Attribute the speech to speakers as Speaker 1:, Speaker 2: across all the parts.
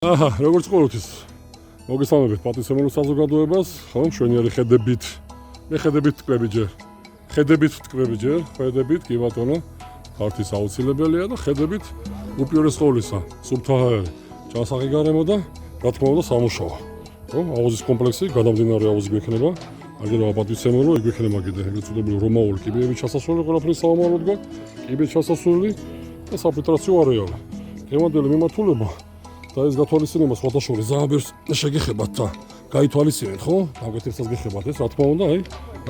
Speaker 1: როგორც ყოველთვის მოგესალმებით პატივცემულო საზოგადოებას, ხო, მშვენიერი ხედებით. მე ხედებით ვტკვები ჯერ. ხედებით, კი ბატონო, ხართის აუცილებელია და ხედებით უპირველეს ყოვლისა, სუბთაჰაერი, ჯანსაღი გარემო და რა თქმა უნდა სამუშაო. ხო, აუზის კომპლექსი, გადამდინარე აუზი გვექნება, აგერა პატივცემულო, იქ გვექნება კიდე ეგრეთ წოდებული რომაული კიბეების ჩასასვლელი, ყველაფერი საომაროდ გვაქვს, კიბეების ჩასასვლელი და საფილტრაციო არეალი. გემოდელი მიმართულება და ეს გათვალისწინება სხვათა შორის ძალიან ბევრს შეგეხებათ და გაითვალისწინეთ, ხო? აგეთებსაც გეხებათ ეს, რა თქმა უნდა, აი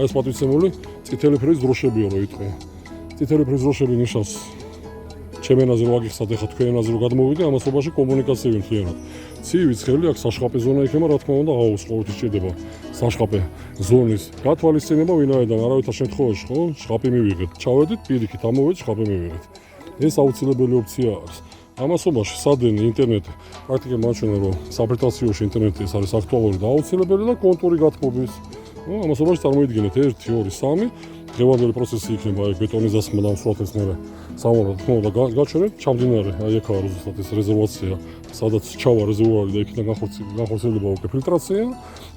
Speaker 1: ეს პატივცემული წითელი ფრის დროშებია რო იტყვი. წითელი ფრის დროშები ნიშნავს ჩემ ენაზე რო აგიხსნათ, ეხლა თქვენ ენაზე რო გადმოვიდე, ამასობაში კომუნიკაციები მთლიანად. ცივი ცხელი აქ საშყაპე ზონა იქნება, რა თქმა უნდა, აუს ყოველთვის ჭირდება საშყაპე ზონის გათვალისწინება, ვინაიდან არავითარ შემთხვევაში, ხო, შყაპი მივიღეთ. ჩავედით პირიქით, ამოვედი შყაპი მივიღეთ. ეს აუცილებელი ოფცია არის. ამასობაში სადენი ინტერნეტი პრაქტიკულად მაჩვენა რომ საფილტრაციოში ინტერნეტი ეს არის აქტუალური და აუცილებელი და კონტური გათბობის. ამასობაში წარმოიდგინეთ 1 2 3 დღევანდელი პროცესი იქნება აი ბეტონის დასხმა და მსვლელს მერე სამომავლოდ თქმა უნდა გაჩვენეთ ჩამდინარე აი აქ არის ზუსტად ეს რეზერვაცია სადაც ჩავა რეზერვუარი და იქიდან განხორციელდება უკვე ფილტრაცია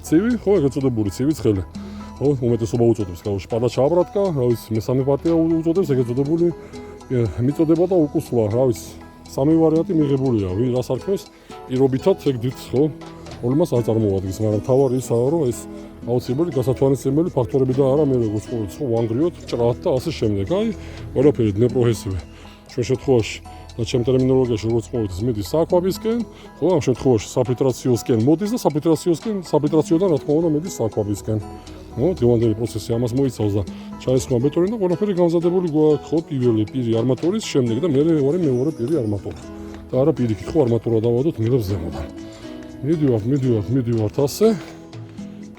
Speaker 1: ცივი ხო ეგრეთ წოდებული ცივი ცხელი ხო უმეტესობა უწოდებს გავუშვი პადა ჩააბრატკა რა ვიცი მესამე პარტია უწოდებს ეგრეთ წოდებული მიწოდება და უკუსვლა რა ვიცი სამი ვარიანტი მიღებულია ვინ რას არქმევს პირობითად ეგ დიდ ხო პრობლემას არ წარმოადგენს მაგრამ თავარი ისაა რომ ეს აუცილებელი გასათვალისწინებელი ფაქტორები და არა მე როგორც ყოველთვის ხო ვანგრიოთ ჭრათ და ასე შემდეგ აი ყველაფერი დნეპროჰესივე ჩვენ შემთხვევაში და ჩემ ტერმინოლოგიაში როგორც ყოველთვის მიდის საკვაბისკენ ხო ამ შემთხვევაში საფილტრაციოსკენ მოდის და საფილტრაციოდან რა თქმა უნდა მიდის საკვაბისკენ ხო დღევანდელი პროცესი ამას მოიცავს და ჩაესხმა ბეტონი და ყველაფერი გამზადებული გვაქვს ხო პირველი პირი არმატურის შემდეგ და მეორე პირი არმატურა და არა პირიქით ხო არმატურა დავადოთ მიღებს ზემოდან მიდივართ ასე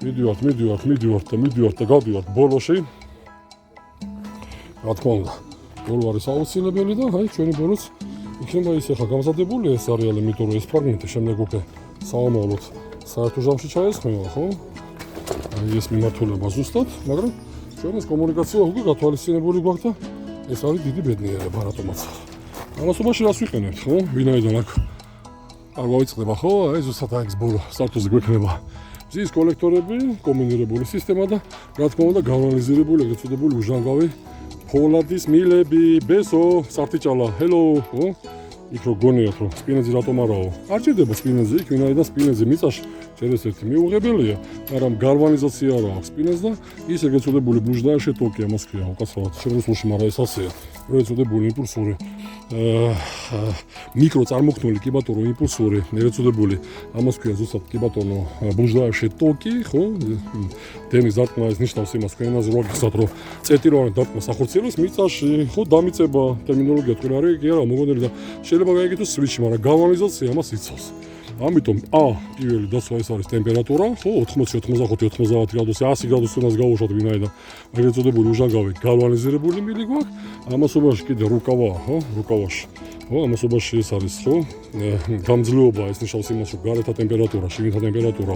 Speaker 1: მიდივართ და გავდივართ ბოლოში რა თქმა უნდა ბოლო არის აუცილებელი და აი ჩვენი ბოლოს იქნება ის ახლა გამზადებული ეს არეალი იმიტომ რომ ეს ფრაგმენტი შემდეგ უკვე საომავლოდ საერთო ჟამში ჩაესხმება ხო აი ეს მიმართულება ზუსტად მაგრამ ჩვენ ეს კომუნიკაცია უკვე გათვალისწინებული გვაქვს და ეს არის დიდი ბედნიერება რატომაც ამასობაში რას ვიყენებთ ხო ვინაიდან აქ არ გავიწყდება ხო აი ზუსტად აი ეს ბოლო სტატუსი გვექნება მზის კოლექტორები, კომბინირებული სისტემა და რა თქმა უნდა განალიზირებული ეგრეთ წოდებული უჟანგავი ფოლადის მილები, ბესო, სარტიჭალა, ჰელო, ხო? იქ რო გონიათ რომ სპინეზი რატომ არაო? არ ჭირდება სპინეზი, იქ ვინაიდან სპინეზი მიწაში შეიძლება ერთი მიუღებელია, მაგრამ გარვანიზაცია რა აქვს სპინეზ და ის ეგრეთ წოდებული ბუჟდაში ტოკი ამას ქვია, უკაცრავად შემოსულში, მაგრამ ეს ასეა. ეგრეთ წოდებული იმპულსური მიკრო წარმოქმნილი კი ბატონო იმპულსური ეგრეთ წოდებული ამას ქვია ზუსტად კი ბატონო ბუჟდაში ტოკი, ხო? დემის დარტყმა ეს ნიშნავს იმას, თქვენ ენაზე რო გიხსნათ რომ წეტიროვანი დარტყმა სახორციელოს მიწაში, ხო, დამიწება ტერმინოლოგია თქვენ არის კი არა მოგონილი და შეიძლება გაიგეთოს სვიჩი, მაგრამ გავანიზაცია ამას იცავს. ამიტომ პირველი დაცვა ეს არის ტემპერატურა, ხო, 80, 85, 90 გრადუსი, 100 გრადუსიდან გავუშვათ ვინაიდან ეგრეთ წოდებული უჟანგავი გალვანიზირებული მილი გვაქვს. ამასობაში კიდე რუკავაა, ხო, რუკავაში. ხო, ამასობაში ეს არის, ხო, გამძლეობა ეს ნიშნავს იმას, რომ გარეთა ტემპერატურა, შიგნითა ტემპერატურა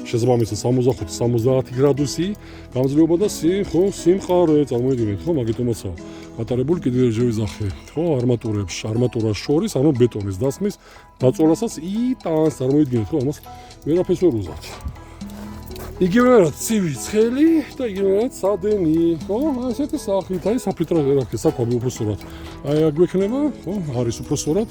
Speaker 1: შესაბამისად 65-70 გრადუსი გამძლეობა და ხო, სიმყარე წარმოიდგინეთ, ხო, მაგიტომაცაა გატარებული კიდევ ერთი ვიზახე, ხო, არმატურას შორის, ანუ ბეტონის დასმის დაწოლასაც იტანს, წარმოიდგინეთ, ხო, ამას ვერაფერს ვერ უზავთ. იგივენად ცივი ცხელი და იგივენად სადენი, ხო, ასეთი სახით, აი საფილტრაციო საკვები უფრო სწორად. აი აქ გვექნება, ხო, არის უფრო სწორად,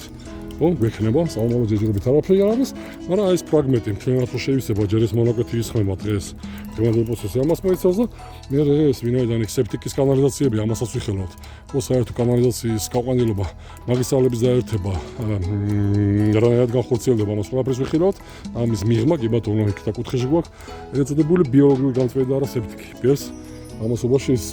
Speaker 1: ხო, გვექნება, საომავლო ჯერჯერობით არაფერი არ არის, მაგრამ აი ეს ფრაგმენტი მთლიანად რო შეიძლება ჯერ ეს მონაკვეთი ისხმება დღეს. დღევანდელი პროცესი ამას მოიცავს და მე ეს ვინაიდან იქ სეპტიკის კანალიზაციები ამასაც ვიხელავთ. ხო, საერთო კანალიზაციის გაყვანილობა, მაგისტრალების დაერთება, რანაირად განხორციელდება ამას ყველაფერს ვიხილავთ. ამის მიღმა კი ბატონო იქ და კუთხეში გვაქვს ეგრეთ წოდებული ბიოლოგიური გამწვევი და არა სეპტიკი. პირს ამასობაში ის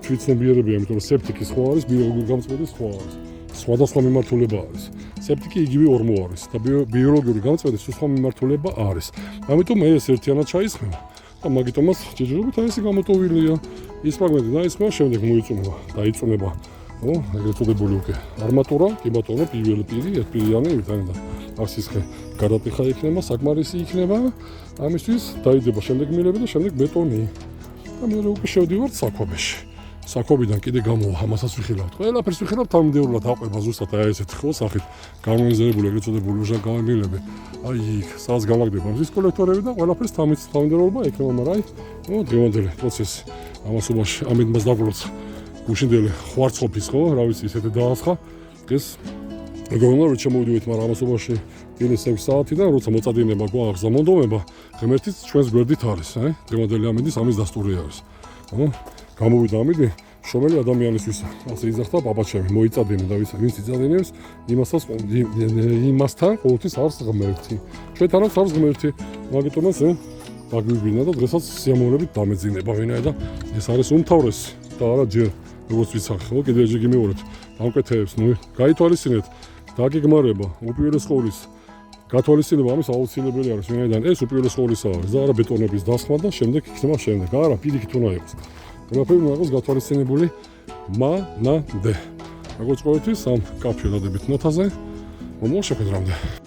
Speaker 1: თვითცნობიერებია, იმიტომ რომ სეპტიკი სხვა არის, ბიოლოგიური გამწვევი სხვა არის. სხვადასხვა მიმართულება არის. სეპტიკი იგივე ორმო არის და ბიოლოგიური გამწვევი სხვა მიმართულება არის. ამიტომ ეს ერთიანად ჩაისხმება და მაგიტომაც ჯერჯერობით აი ესე გამოტოვილია. ის ფრაგმენტი დაისხმა, შემდეგ დაიწუნება. ხო, ეგრეთ წოდებული უკვე არმატურა, კი ბატონო, პირველი პირი, ერთპირიანი, ვიტანდა. აქ სისხლი გადატეხა იქნება, საკმარისი იქნება. ამისთვის დაიდება შემდეგ მილები და შემდეგ ბეტონი. და მე უკვე შევდივართ საკვებეში. საქობიდან კიდე გამოვა, ამასაც ვიხილავთ. ყველაფერს ვიხილავთ თანმიმდევრულად აყვება ზუსტად აი ესეთ ხო სახით განმიზერებული ეგრეთ წოდებული ჟანგავებილები. აი იქ სადაც გამაგდება მზის კოლექტორები და ყველაფერს თანმიმდევრობა ექნება, მაგრამ აი დღევანდელი პროცესი ამასობაში ამიტომაც დაგვიწყოთ გუშინდელი ხვარცხოფის ხო რა ვიცი ისეთი დაასხა დღეს ეგონა რომ შემოვიდეთ, მაგრამ ამასობაში დილის 6 საათიდან როცა მოწადინება გვაქვს და მონდომება ღმერთიც ჩვენს გვერდით არის, დღევანდელი ამინდის ამის დასტური არის. გამოვიდა ამინდი შრომელი ადამიანისთვის, ასე იძახდა ბაბაჩემი, მოიწადინე და ვინც იწადინებს, იმასთან ყოველთვის არის ღმერთი. ჩვენთანაც არის ღმერთი, მაგიტომაც დაგვიგვინა და დღესაც სიამოვნებით დამეძინება ვინაიდან ეს არის უმთავრესი და არა ჯერ როგორც ვიცახ, ხო, კიდევ ჯერ გიმეორებთ დამკვეთეებს, გაითვალისწინეთ, დაგეგმარება უპირველეს ყოვლისა გათვალისწინება ამის აუცილებელი არის, ვინაიდან ეს უპირველეს ყოვლისა არის და არა ბეტონების დასხმა და შემდეგ იქნება შემდეგ, არა პირიქით უნდა იყოს. ყველაფერი უნდა იყოს გათვალისწინებული მანამდე. როგორც ყოველთვის ამ კაფე დადებით ნოთაზე, მომავალ შეხვედრამდე.